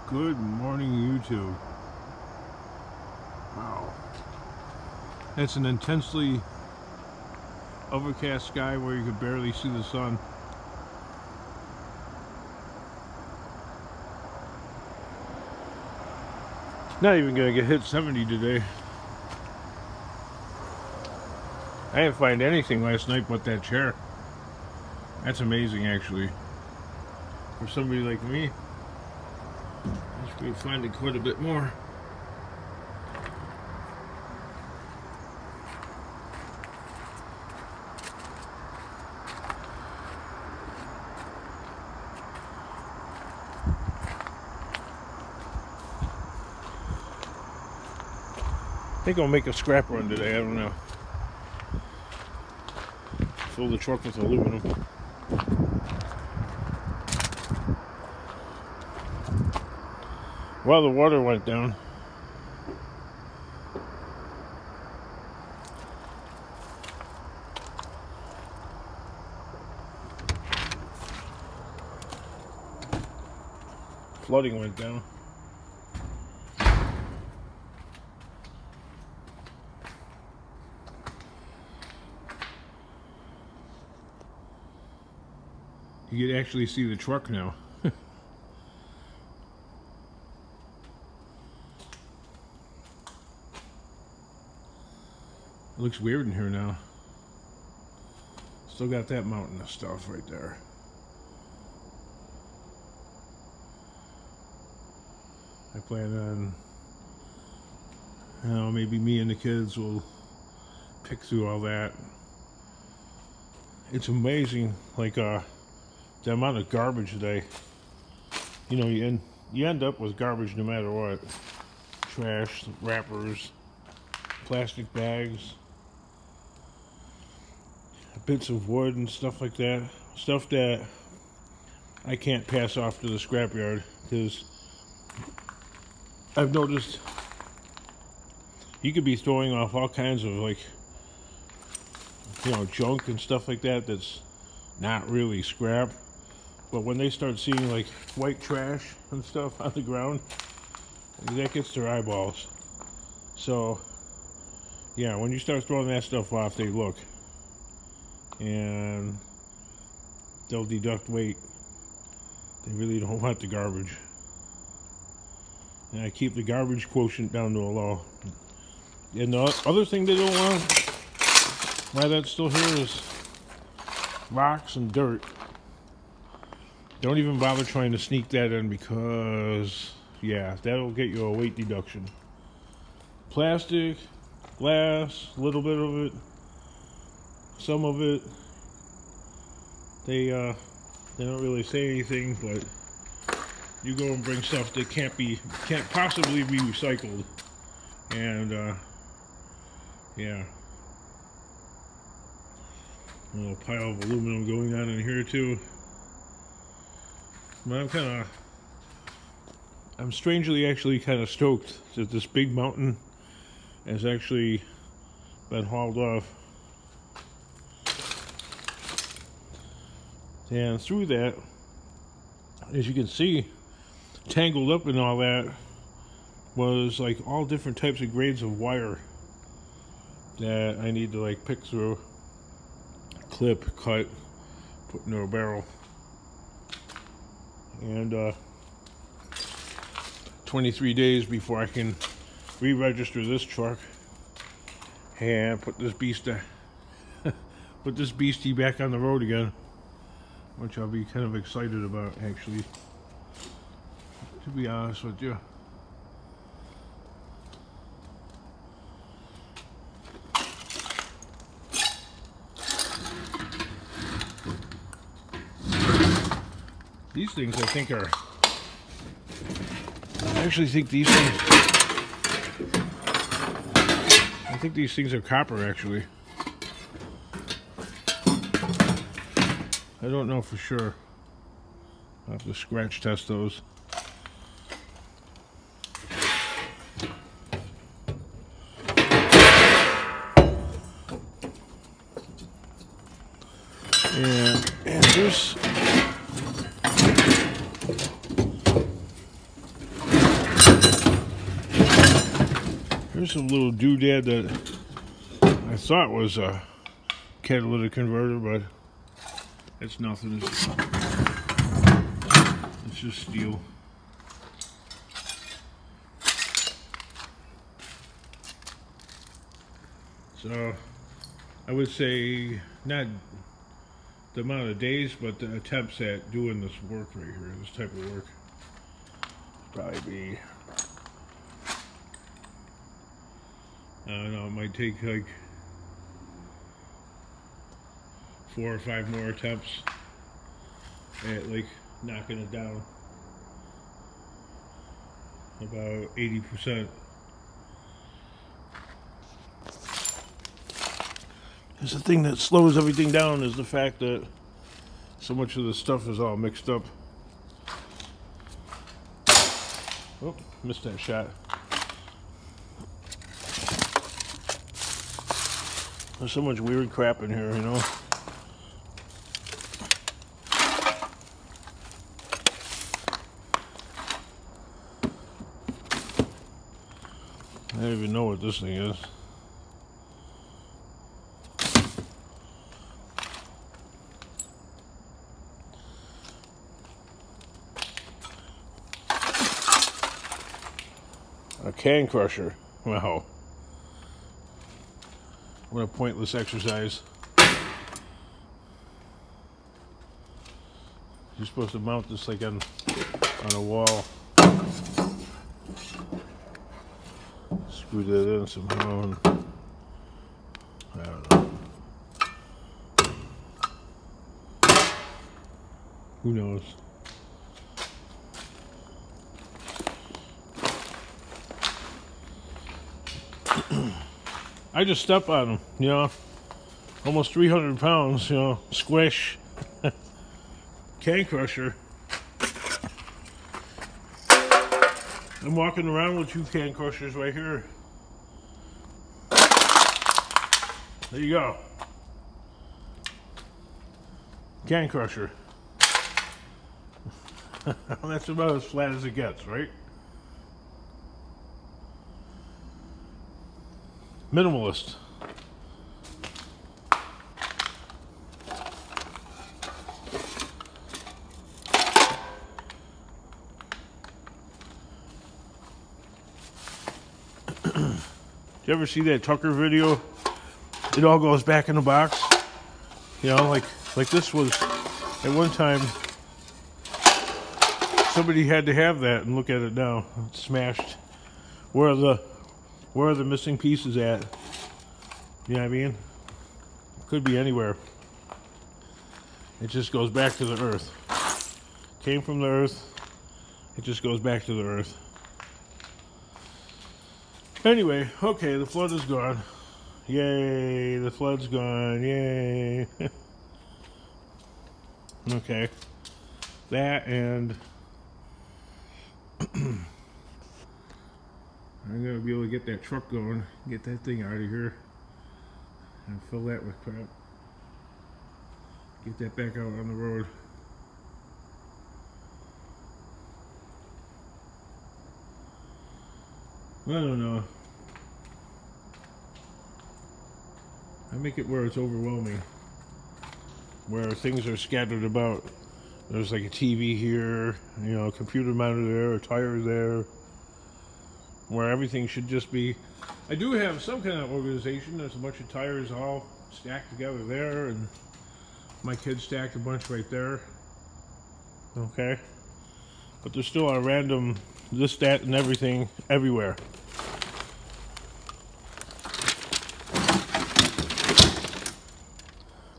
Good morning, YouTube. Wow. It's an intensely overcast sky where you could barely see the sun. Not even gonna get hit 70 today. I didn't find anything last night but that chair. That's amazing, actually. For somebody like me, I should be finding quite a bit more. I think I'll make a scrap run today, I don't know. Fill the truck with aluminum. Well, the water went down. Flooding went down. You can actually see the truck now. It looks weird in here now. Still got that mountain of stuff right there. I plan on, you know, maybe me and the kids will pick through all that. It's amazing, like the amount of garbage you know, you end up with garbage no matter what. Trash, wrappers, plastic bags, bits of wood and stuff like that. Stuff that I can't pass off to the scrapyard, because I've noticed you could be throwing off all kinds of, like, you know, junk and stuff like that that's not really scrap. But when they start seeing like white trash and stuff on the ground, that gets their eyeballs. So yeah, when you start throwing that stuff off, they look and they'll deduct weight. They really don't want the garbage. And I keep the garbage quotient down to a low. And the other thing they don't want, why that's still here, is rocks and dirt. Don't even bother trying to sneak that in, because yeah, that'll get you a weight deduction. Plastic, glass, a little bit of it, some of it, they don't really say anything, but you go and bring stuff that can't possibly be recycled, and yeah, a little pile of aluminum going on in here too. But I'm strangely actually kind of stoked that this big mountain has actually been hauled off. And through that, as you can see, tangled up in all that was like all different types of grades of wire that I need to like pick through, clip, cut, put into a barrel. And 23 days before I can re-register this truck and put this beastie back on the road again, which I'll be kind of excited about, actually, to be honest with you. These things, I think, are... I actually think these things... I think these things are copper, actually. I don't know for sure. I'll have to scratch test those. And there's Here's some little doodad that I thought was a catalytic converter, but it's nothing. It's just steel. So I would say not the amount of days, but the attempts at doing this work right here, this type of work, probably be, I don't know, it might take like 4 or 5 more attempts at like knocking it down about 80%. Because the thing that slows everything down is the fact that so much of the stuff is all mixed up. Oh, missed that shot. There's so much weird crap in here, you know. I don't even know what this thing is. A can crusher. Wow. What a pointless exercise. You're supposed to mount this like on a wall. Screw that in somehow. And I don't know. Who knows? I just step on them, you know, almost 300 pounds, you know, squish, can crusher. I'm walking around with 2 can crushers right here. There you go. Can crusher. That's about as flat as it gets, right? Minimalist. Did you ever see that Tucker video? It all goes back in the box. You know, like this was at one time. Somebody had to have that, and look at it now. It's smashed. Where are the missing pieces at? You know what I mean? Could be anywhere. It just goes back to the earth. Came from the earth. It just goes back to the earth. Anyway, okay, the flood is gone. Yay, the flood's gone. Yay. Okay. That and I'm going to be able to get that truck going, get that thing out of here, and fill that with crap. Get that back out on the road. I don't know. I make it where it's overwhelming, where things are scattered about. There's like a TV here, you know, a computer monitor there, a tire there, where everything should just be. I do have some kind of organization. There's a bunch of tires all stacked together there, and my kids stacked a bunch right there. Okay, but there's still a random this, that, and everything everywhere.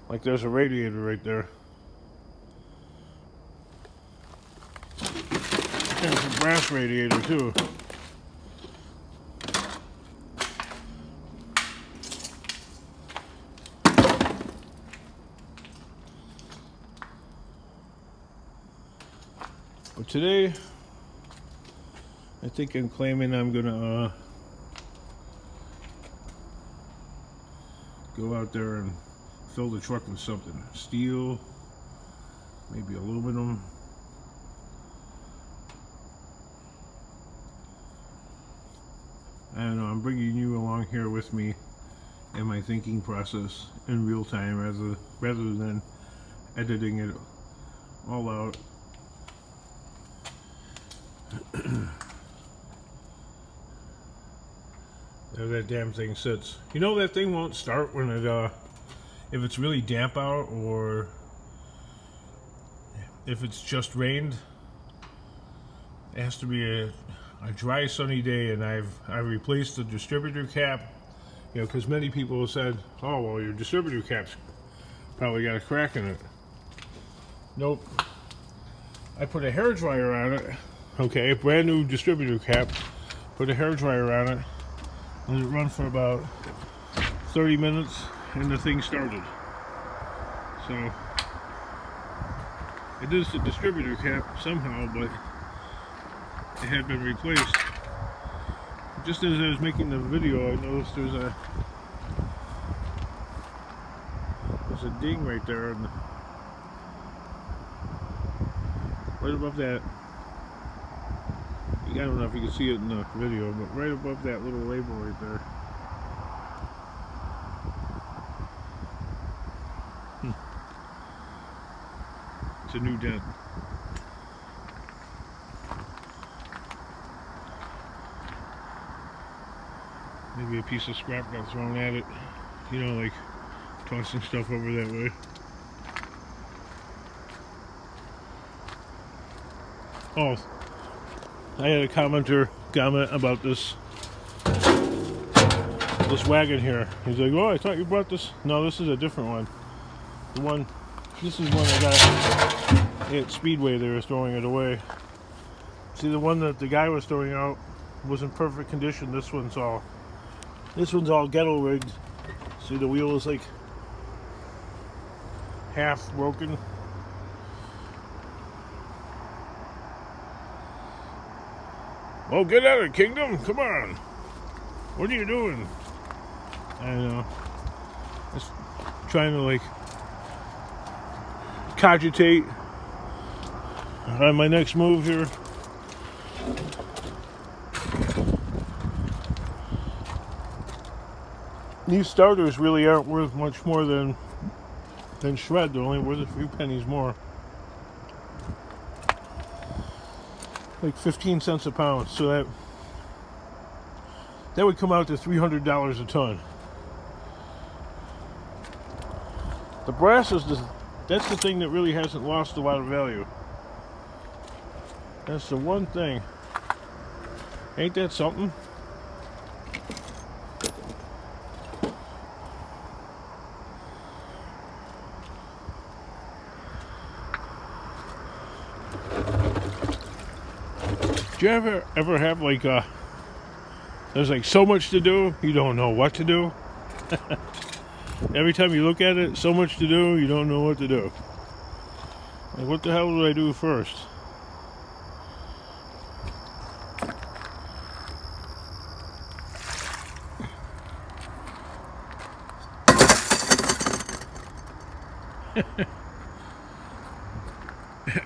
Like there's a radiator right there. And it's a brass radiator too. But today, I think I'm claiming I'm gonna go out there and fill the truck with something. Steel, maybe aluminum. And I'm bringing you along here with me in my thinking process in real time rather than editing it all out. There that damn thing sits. You know that thing won't start when it if it's really damp out, or if it's just rained. It has to be a dry sunny day, and I've replaced the distributor cap, you know, because many people have said, oh well, your distributor cap's probably got a crack in it. Nope. I put a hairdryer on it. Okay, brand new distributor cap. Put a hairdryer on it. Let it run for about 30 minutes, and the thing started. So it is the distributor cap somehow, but it had been replaced. Just as I was making the video, I noticed there's a ding right there, and right above that. I don't know if you can see it in the video, but right above that little label right there. It's a new dent. Maybe a piece of scrap got thrown at it. You know, like tossing stuff over that way. Oh, I had a commenter comment about this wagon here. He's like, oh, I thought you brought this. No, this is a different one. This is one I got at Speedway. They were throwing it away. See, the one that the guy was throwing out was in perfect condition. This one's all ghetto rigged. See, the wheel is like half broken. Well, get at it, Kingdom. Come on. What are you doing? I don't know. Just trying to, like, cogitate on my next move here. These starters really aren't worth much more than shred. They're only worth a few pennies more. Like 15 cents a pound, so that would come out to $300 a ton. The brass is that's the thing that really hasn't lost a lot of value. That's the one thing. Ain't that something? Do you ever have like there's like so much to do, you don't know what to do? Every time you look at it, so much to do, you don't know what to do. Like, what the hell do I do first?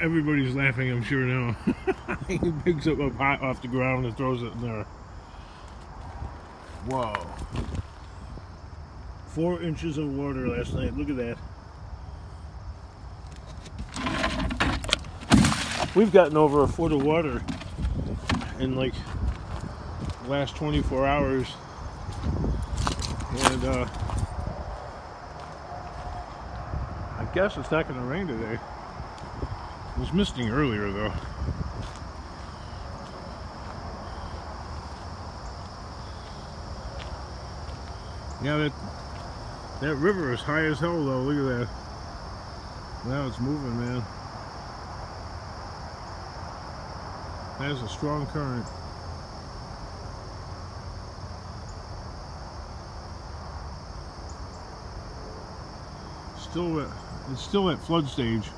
Everybody's laughing, I'm sure now. He picks up a pot off the ground and throws it in there. Whoa. 4 inches of water last night. Look at that. We've gotten over a foot of water in like the last 24 hours. And I guess it's not going to rain today. It was misting earlier though. Yeah, that river is high as hell though. Look at that. Now it's moving, man. That is a strong current. It's still at flood stage.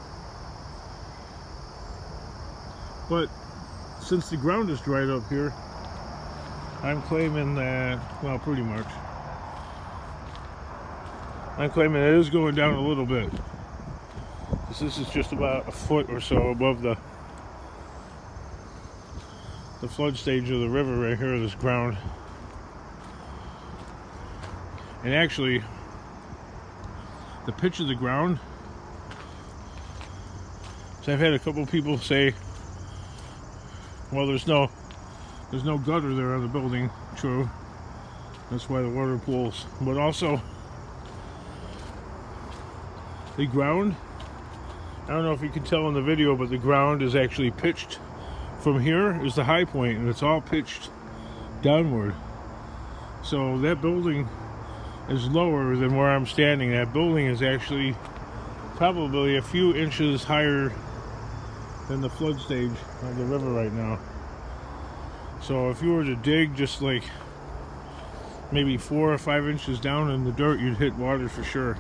But since the ground is dried up here, I'm claiming that, well, pretty much. I'm claiming it is going down a little bit. This is just about a foot or so above the flood stage of the river right here, this ground. And actually, the pitch of the ground, so I've had a couple people say, well, there's no gutter there on the building. True, that's why the water pools. But also, the ground, I don't know if you can tell in the video, but the ground is actually pitched. From here is the high point, and it's all pitched downward. So that building is lower than where I'm standing. That building is actually probably a few inches higher than the flood stage of the river right now. So if you were to dig just like maybe 4 or 5 inches down in the dirt, you'd hit water for sure.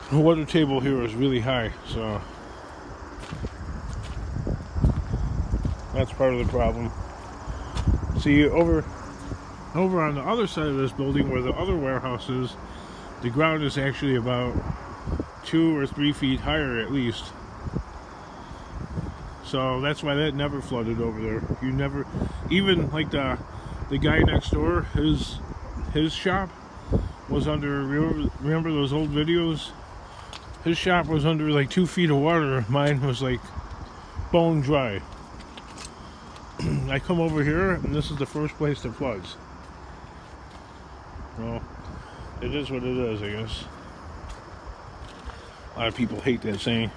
The water table here is really high, so that's part of the problem. See, over on the other side of this building where the other warehouse is, the ground is actually about 2 or 3 feet higher at least. So that's why that never flooded over there. You never, even like the guy next door, his shop was under, remember those old videos? His shop was under like 2 feet of water. Mine was like bone dry. I come over here and this is the first place that floods. Well, it is what it is, I guess. A lot of people hate that saying,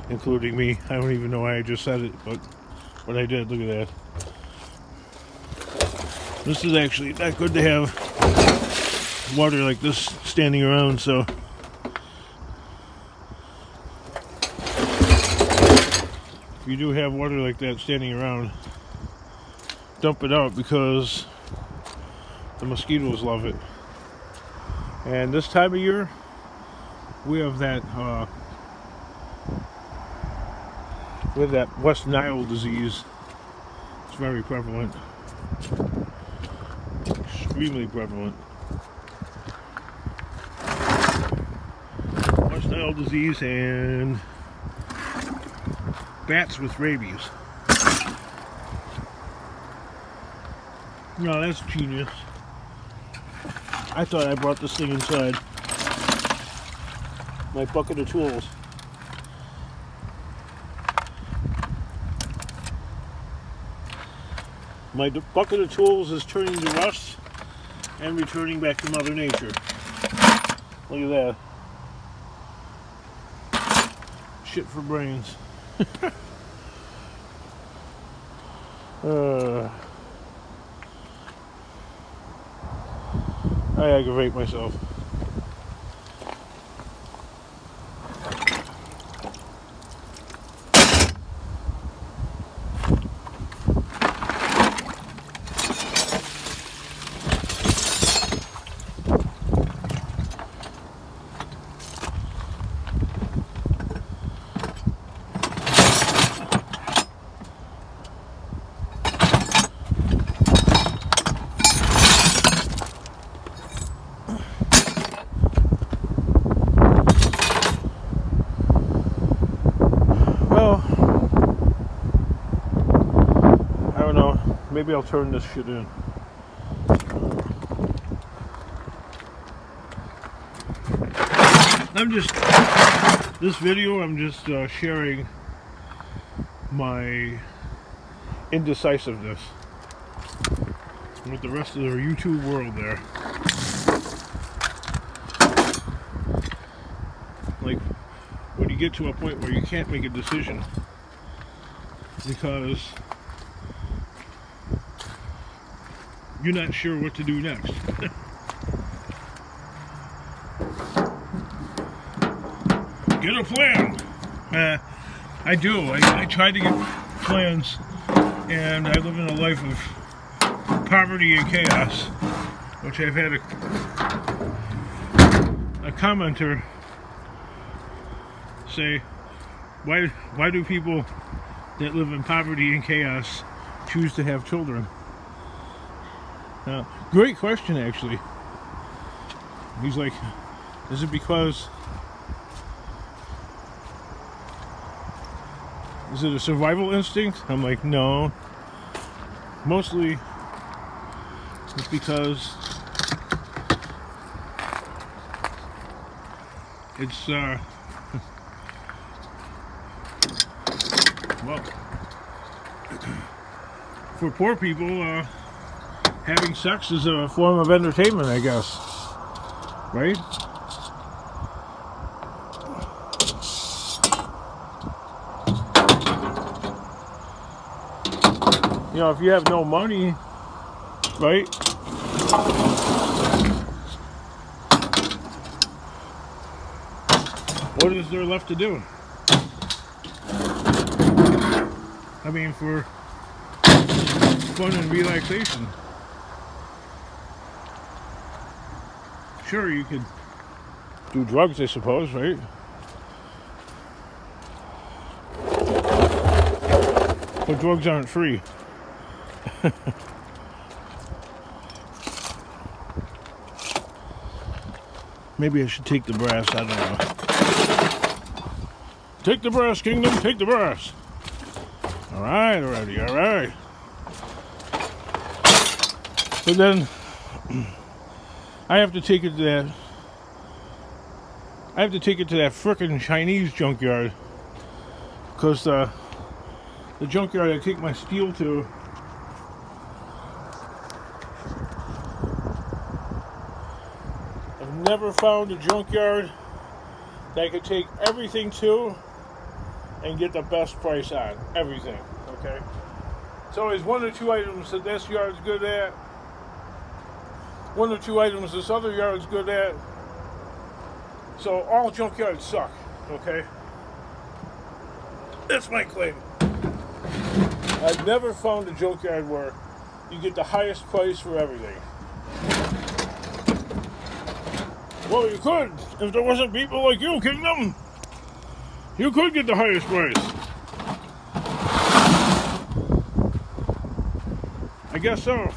including me. I don't even know why I just said it, but I did. Look at that. This is actually not good to have water like this standing around, so if you do have water like that standing around, dump it out because the mosquitoes love it. And this time of year, we have that West Nile disease. It's very prevalent, extremely prevalent. West Nile disease and bats with rabies. No, that's genius. I thought I brought this thing inside. My bucket of tools. My bucket of tools is turning to rust and returning back to Mother Nature. Look at that. Shit for brains. I aggravate myself. Maybe I'll turn this shit in. This video, I'm just sharing my indecisiveness with the rest of the YouTube world there. Like, when you get to a point where you can't make a decision because you're not sure what to do next. Get a plan. I do. I try to get plans, and I live in a life of poverty and chaos, which I've had a commenter say, why do people that live in poverty and chaos choose to have children? Great question, actually. He's like, is it because, is it a survival instinct? I'm like, no. Mostly is because it's well, for poor people, having sex is a form of entertainment, I guess, right? You know, if you have no money, right? What is there left to do? I mean, for fun and relaxation. Sure, you could do drugs, I suppose, right? But drugs aren't free. Maybe I should take the brass, I don't know. Take the brass, Kingdom, take the brass. Alright, already, alright. But then I have to take it to that frickin' Chinese junkyard. Because the junkyard I take my steel to, I've never found a junkyard that I could take everything to and get the best price on everything. Okay, it's always one or two items that this yard's good at, one or two items this other yard's good at. So all junkyards suck. Okay, that's my claim. I've never found a junkyard where you get the highest price for everything. Well, you could. If there wasn't people like you, Kingdom, you could get the highest price. I guess so.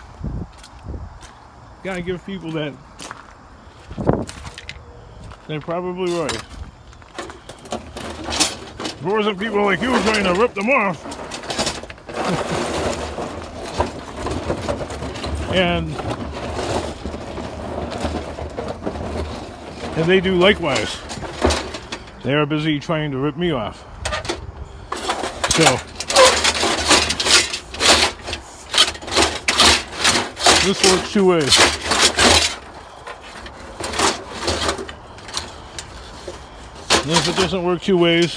Gotta give people that. They're probably right. If there wasn't people like you trying to rip them off, and they do likewise. They are busy trying to rip me off. So this works two ways. And if it doesn't work two ways,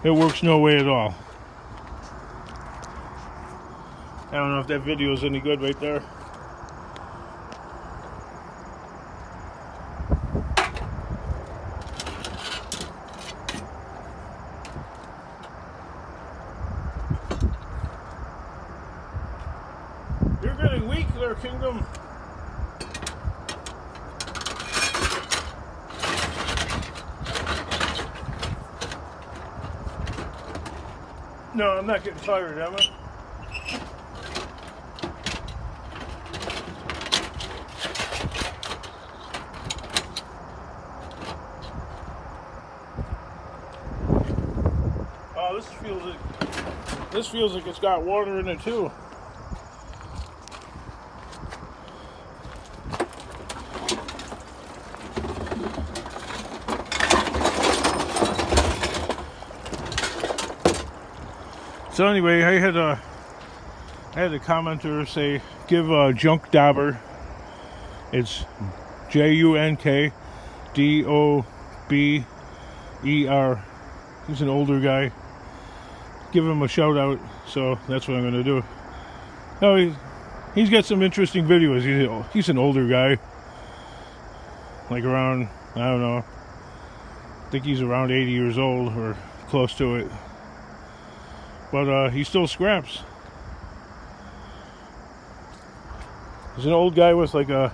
it works no way at all. I don't know if that video is any good right there. You're getting weak there, Kingdom. No, I'm not getting tired, am I? Oh, this feels like it's got water in it too. So anyway, I had a commenter say, give Junk Dobber. It's JUNKDOBER. He's an older guy. Give him a shout out. So that's what I'm gonna do. No, he's got some interesting videos. He's an older guy, like around, I don't know, I think he's around 80 years old or close to it. But he still scraps. He's an old guy with like a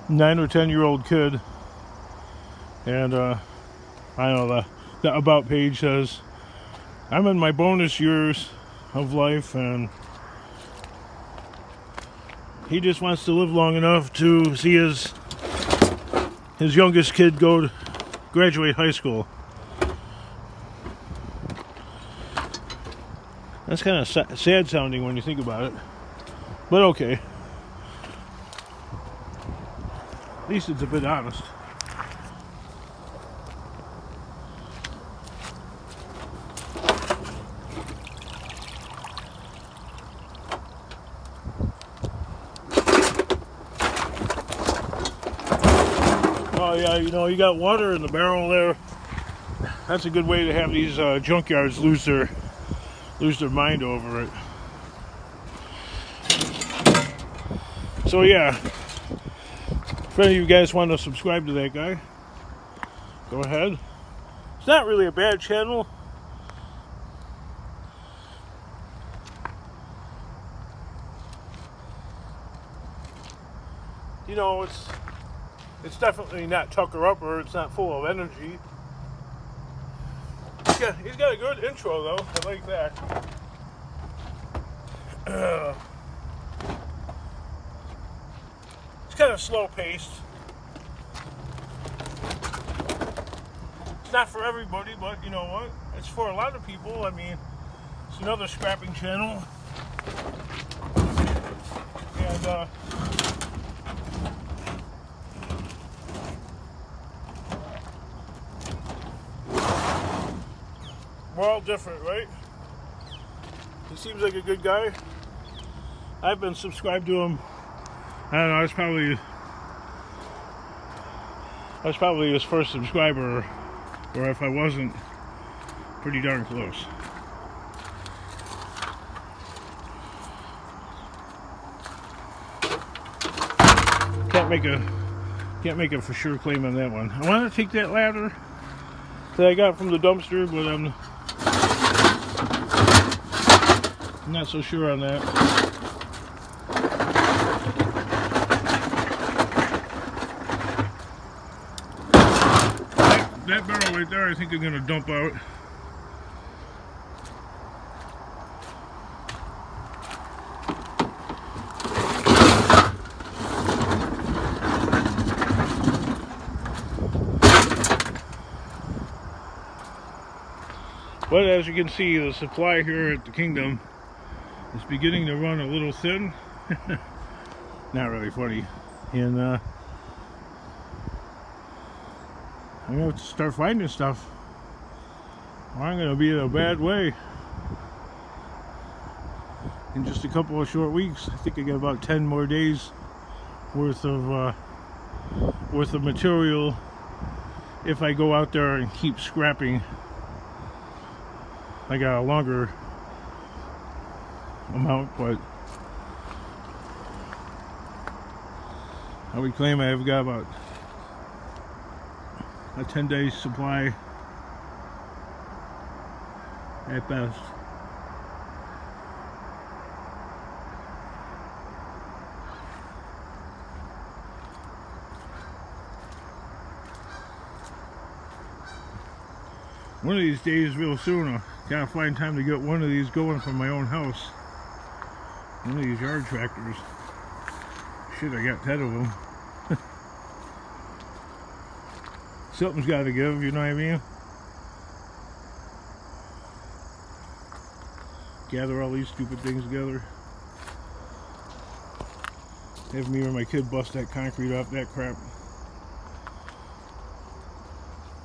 9 or 10-year-old kid. And I don't know, the About page says, I'm in my bonus years of life, and he just wants to live long enough to see his youngest kid graduate high school. That's kind of sad sounding when you think about it. But okay. At least it's a bit honest. Oh yeah, you know, you got water in the barrel there. That's a good way to have these junkyards lose their mind over it. So yeah, if any of you guys want to subscribe to that guy, go ahead. It's not really a bad channel. You know, it's definitely not Tucker Upper. It's not full of energy. He's got a good intro though. I like that. It's kind of slow paced. It's not for everybody, but you know what? It's for a lot of people. I mean, it's another scrapping channel. And we're all different, right? He seems like a good guy. I've been subscribed to him. I don't know, I was probably his first subscriber, or if I wasn't, pretty darn close. Can't make a for sure claim on that one. I want to take that ladder that I got from the dumpster, but I'm not so sure on that. That barrel right there, I think I'm going to dump out. But as you can see, the supply here at the Kingdom is beginning to run a little thin. Not really funny. And I'm going to have to start finding stuff, or I'm going to be in a bad way in just a couple of short weeks. I think I got about 10 more days worth of material if I go out there and keep scrapping. I got a longer amount, but I would claim I've got about a 10-day supply at best. One of these days, real soon, I gotta find time to get one of these going from my own house. One of these yard tractors. Shit, I got 10 of them. Something's got to give, you know what I mean? Gather all these stupid things together. Have me or my kid bust that concrete off that crap.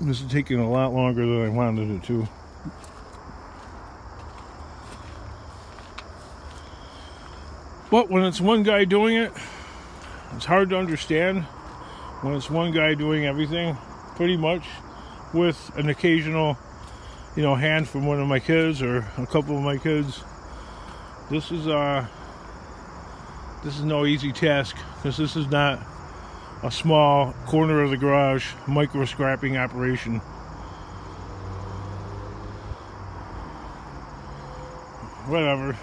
This is taking a lot longer than I wanted it to. But when it's one guy doing it, it's hard to understand. When it's one guy doing everything, pretty much, with an occasional, you know, hand from one of my kids or a couple of my kids. This is no easy task, because this is not a small corner of the garage micro scrapping operation. Whatever.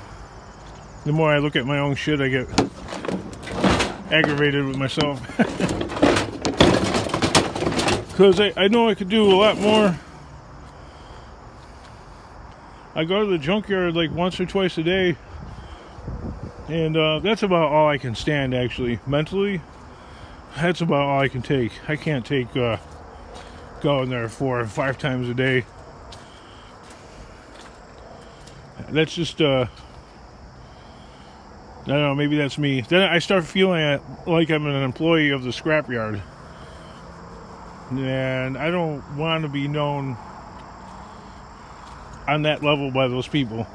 The more I look at my own shit, I get aggravated with myself. Because I know I could do a lot more. I go to the junkyard like once or twice a day, and that's about all I can stand, actually. Mentally, that's about all I can take. I can't take going there 4 or 5 times a day. That's just I don't know, maybe that's me. Then I start feeling like I'm an employee of the scrapyard. And I don't want to be known on that level by those people.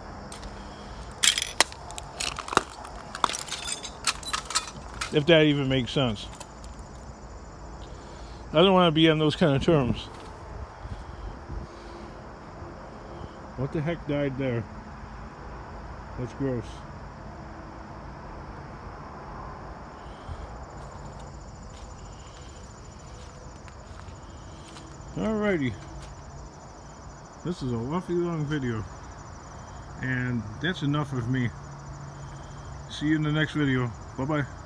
If that even makes sense. I don't want to be on those kind of terms. What the heck died there? That's gross. Alrighty. This is a awfully long video. And that's enough of me. See you in the next video. Bye-bye.